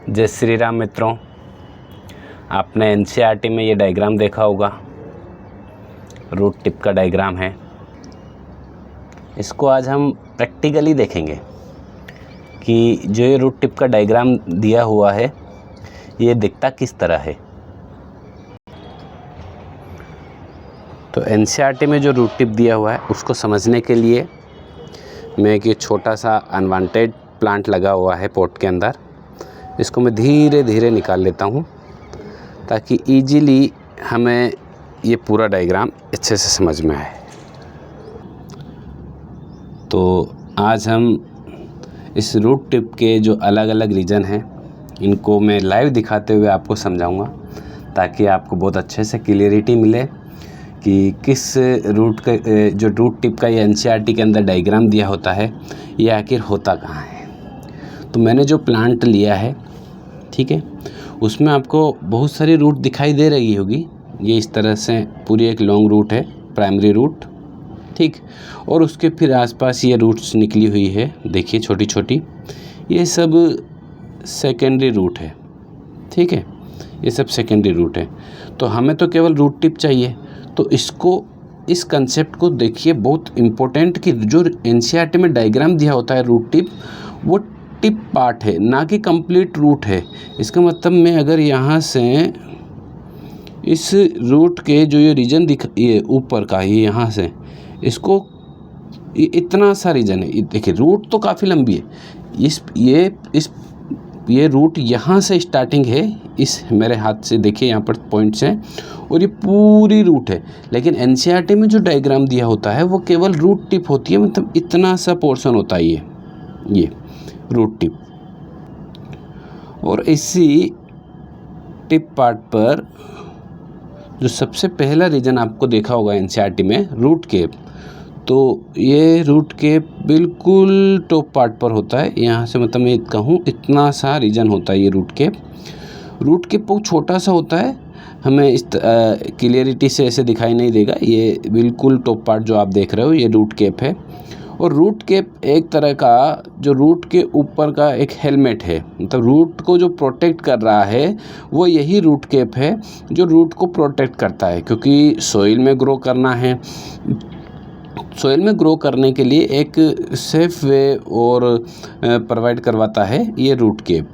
जय श्री राम मित्रों, आपने एनसीईआरटी में ये डायग्राम देखा होगा। रूट टिप का डायग्राम है। इसको आज हम प्रैक्टिकली देखेंगे कि जो ये रूट टिप का डायग्राम दिया हुआ है ये दिखता किस तरह है। तो एनसीईआरटी में जो रूट टिप दिया हुआ है उसको समझने के लिए मैं एक ये छोटा सा अनवांटेड प्लांट लगा हुआ है पॉट के अंदर, इसको मैं धीरे धीरे निकाल लेता हूँ ताकि इजीली हमें ये पूरा डायग्राम अच्छे से समझ में आए। तो आज हम इस रूट टिप के जो अलग अलग रीजन हैं इनको मैं लाइव दिखाते हुए आपको समझाऊंगा ताकि आपको बहुत अच्छे से क्लियरिटी मिले कि किस रूट का जो रूट टिप का ये एनसीईआरटी के अंदर डायग्राम दिया होता है ये आखिर होता कहाँ है। तो मैंने जो प्लांट लिया है, ठीक है, उसमें आपको बहुत सारी रूट दिखाई दे रही होगी। ये इस तरह से पूरी एक लॉन्ग रूट है, प्राइमरी रूट, ठीक, और उसके फिर आसपास ये रूट्स निकली हुई है, देखिए छोटी छोटी, ये सब सेकेंडरी रूट है, ठीक है, ये सब सेकेंडरी रूट है। तो हमें तो केवल रूट टिप चाहिए। तो इसको, इस कंसेप्ट को देखिए, बहुत इम्पोर्टेंट कि जो एनसीईआरटी में डायग्राम दिया होता है रूट टिप, वो टिप पार्ट है, ना कि कंप्लीट रूट है। इसका मतलब मैं अगर यहाँ से इस रूट के जो ये रीजन ये ऊपर का, ये यहाँ से इसको, ये इतना सा रीजन है, देखिए रूट तो काफ़ी लंबी है। ये रूट यहाँ से स्टार्टिंग है, इस मेरे हाथ से देखिए यहाँ पर पॉइंट्स हैं, और ये पूरी रूट है। लेकिन एनसीईआरटी में जो डायग्राम दिया होता है वो केवल रूट टिप होती है, मतलब इतना सा पोर्शन होता है ये रूट टिप। और इसी टिप पार्ट पर जो सबसे पहला रीजन आपको देखा होगा एनसीईआरटी में, रूट केप, तो ये रूट केप बिल्कुल टॉप पार्ट पर होता है। यहाँ से मतलब मैं कहूँ इतना सा रीजन होता है ये रूट केप। रूट केप बहुत छोटा सा होता है, हमें इस क्लियरिटी से ऐसे दिखाई नहीं देगा। ये बिल्कुल टॉप पार्ट जो आप देख रहे हो ये रूट केप है। और रूट केप एक तरह का जो रूट के ऊपर का एक हेलमेट है, मतलब रूट को जो प्रोटेक्ट कर रहा है वो यही रूट केप है जो रूट को प्रोटेक्ट करता है। क्योंकि सॉइल में ग्रो करना है, सॉइल में ग्रो करने के लिए एक सेफ वे और प्रोवाइड करवाता है ये रूट केप।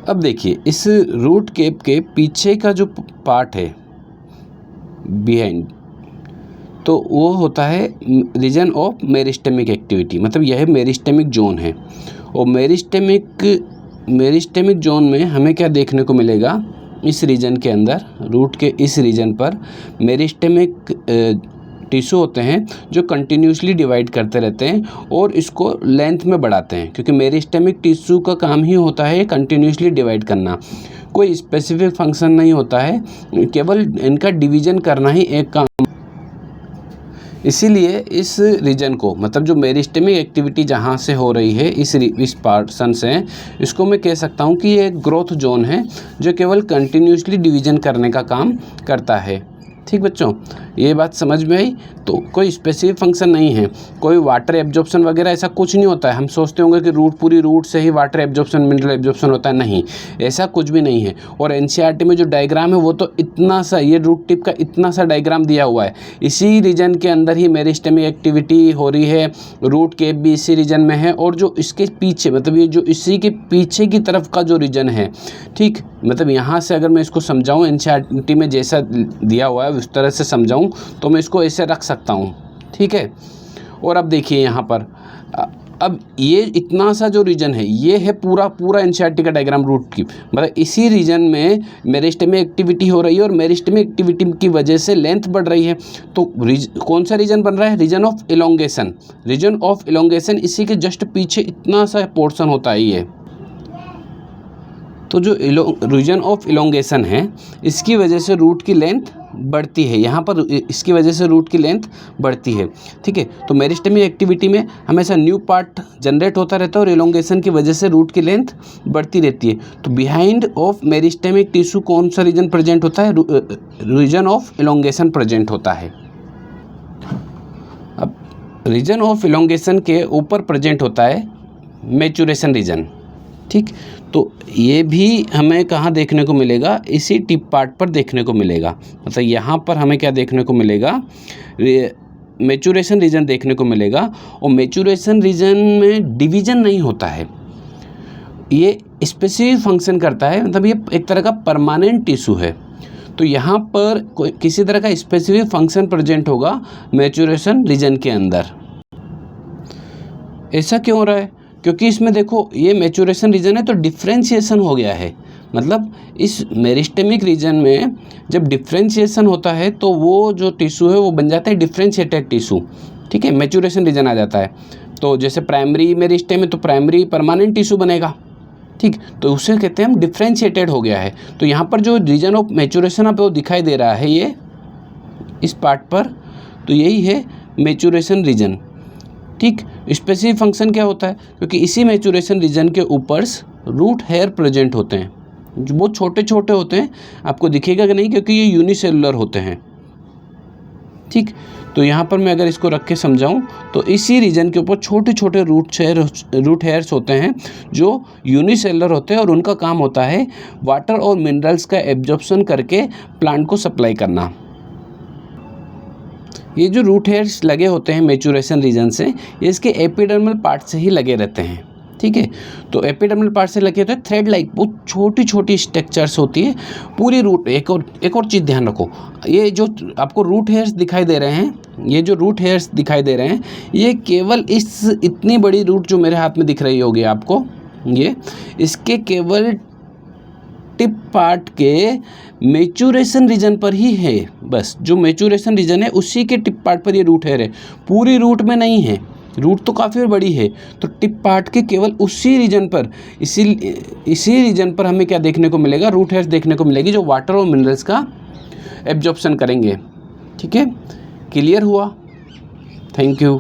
अब देखिए इस रूट केप के पीछे का जो पार्ट है बिहाइंड, तो वो होता है रीजन ऑफ मेरिस्टेमिक एक्टिविटी, मतलब यह मेरिस्टेमिक जोन है। और मेरिस्टेमिक जोन में हमें क्या देखने को मिलेगा, इस रीजन के अंदर, रूट के इस रीजन पर मेरिस्टेमिक टिश्यू होते हैं जो कंटिन्यूसली डिवाइड करते रहते हैं और इसको लेंथ में बढ़ाते हैं। क्योंकि मेरिस्टेमिक टिश्यू का काम ही होता है कंटिन्यूसली डिवाइड करना, कोई स्पेसिफिक फंक्शन नहीं होता है, केवल इनका डिवीजन करना ही एक काम। इसीलिए इस रीजन को, मतलब जो मेरिस्टेमिक एक्टिविटी जहाँ से हो रही है इस पार्सन से, इसको मैं कह सकता हूँ कि ये एक ग्रोथ जोन है जो केवल कंटिन्यूसली डिवीजन करने का काम करता है। ठीक बच्चों, ये बात समझ में आई। तो कोई स्पेसिफिक फंक्शन नहीं है, कोई वाटर एब्जॉर्प्शन वगैरह ऐसा कुछ नहीं होता है। हम सोचते होंगे कि पूरी रूट से ही वाटर एब्जॉर्प्शन, मिनरल एब्जॉर्प्शन होता है, नहीं, ऐसा कुछ भी नहीं है। और एनसीईआरटी में जो डायग्राम है वो तो इतना सा, ये रूट टिप का इतना सा डायग्राम दिया हुआ है। इसी रीजन के अंदर ही मेरिस्टेमिक एक्टिविटी हो रही है, रूट केप भी इसी रीजन में है, और जो इसके पीछे, मतलब ये जो इसी के पीछे की तरफ का जो रीजन है, ठीक, मतलब यहाँ से अगर मैं इसको समझाऊँ, एनसीईआरटी में जैसा दिया हुआ है उस तरह से समझाऊँ तो मैं इसको ऐसे रख सकता हूँ, ठीक है। और अब देखिए यहाँ पर, अब ये इतना सा जो रीजन है ये है पूरा एनसीईआरटी का डायग्राम रूट की, मतलब इसी रीजन में मेरिस्टेमिक एक्टिविटी हो रही है और मेरिस्टेमिक एक्टिविटी की वजह से लेंथ बढ़ रही है। तो कौन सा रीजन बन रहा है, region of elongation. Region of elongation इसी के जस्ट पीछे इतना सा पोर्शन होता है ये। तो जो रीजन ऑफ इलोंगेशन है इसकी वजह से रूट की लेंथ बढ़ती है, यहाँ पर इसकी वजह से रूट की लेंथ बढ़ती है, ठीक है। तो मेरिस्टेमिक एक्टिविटी में हमेशा न्यू पार्ट जनरेट होता रहता है और इलोंगेशन की वजह से रूट की लेंथ बढ़ती रहती है। तो बिहाइंड ऑफ मेरिस्टेमिक टिश्यू कौन सा रीजन प्रेजेंट होता है, रीजन ऑफ इलोंगेशन प्रेजेंट होता है। अब रीजन ऑफ इलोंगेशन के ऊपर प्रेजेंट होता है मैच्योरेशन रीजन, ठीक, तो ये भी हमें कहाँ देखने को मिलेगा, इसी टिप पार्ट पर देखने को मिलेगा। मतलब यहाँ पर हमें क्या देखने को मिलेगा, मैचुरेशन रीजन देखने को मिलेगा। और मैचुरेशन रीजन में डिवीज़न नहीं होता है, ये स्पेसिफिक फंक्शन करता है, मतलब ये एक तरह का परमानेंट टिश्यू है। तो यहाँ पर कोई किसी तरह का स्पेसिफिक फंक्शन प्रेजेंट होगा मैचुरेशन रीजन के अंदर। ऐसा क्यों हो रहा है, क्योंकि इसमें देखो ये मैचुरेशन रीजन है तो डिफ्रेंशिएशन हो गया है। मतलब इस मेरिस्टेमिक रीजन में जब डिफ्रेंशिएशन होता है तो वो जो टिश्यू है वो बन जाता है डिफ्रेंशिएटेड टिश्यू। ठीक है, मैचुरेशन रीजन आ जाता है। तो जैसे प्राइमरी मेरिस्टेम है तो प्राइमरी परमानेंट टिश्यू बनेगा। ठीक, तो उसे कहते हैं हम डिफ्रेंशिएटेड हो गया है। तो यहाँ पर जो रीजन ऑफ मैचुरेशन आप वो दिखाई दे रहा है ये इस पार्ट पर, तो यही है मैचुरेशन रीजन। ठीक, स्पेसिफिक फंक्शन क्या होता है, क्योंकि इसी मैचुरेशन रीजन के ऊपर रूट हेयर प्रेजेंट होते हैं, जो बहुत छोटे छोटे होते हैं, आपको दिखेगा कि नहीं क्योंकि ये यूनिसेलुलर होते हैं। ठीक, तो यहाँ पर मैं अगर इसको रख के समझाऊँ तो इसी रीजन के ऊपर छोटे छोटे रूट हेयर्स होते हैं जो यूनिसेलुलर होते हैं, और उनका काम होता है वाटर और मिनरल्स का एब्जॉर्प्शन करके प्लांट को सप्लाई करना। ये जो रूट हेयर्स लगे होते हैं मैचुरेशन रीजन से, ये इसके एपिडर्मल पार्ट से ही लगे रहते हैं। ठीक है, तो एपिडर्मल पार्ट से लगे होते हैं थ्रेड लाइक, बहुत छोटी छोटी स्ट्रक्चर्स होती है पूरी रूट। एक और चीज़ ध्यान रखो, ये जो आपको रूट हेयर्स दिखाई दे रहे हैं, ये जो रूट हेयर्स दिखाई दे रहे हैं, ये केवल इतनी बड़ी रूट जो मेरे हाथ में दिख रही होगी आपको, ये इसके केवल टिप पार्ट के मैचुरेशन रीजन पर ही है। बस जो मैचुरेशन रीजन है उसी के टिप पार्ट पर ये रूट हेयर है, पूरी रूट में नहीं है। रूट तो काफ़ी बड़ी है, तो टिप पार्ट के केवल उसी रीजन पर, इसी रीजन पर हमें क्या देखने को मिलेगा, रूट हेयर्स देखने को मिलेगी जो वाटर और मिनरल्स का एब्जॉर्प्शन करेंगे। ठीक है, क्लियर हुआ? Thank you.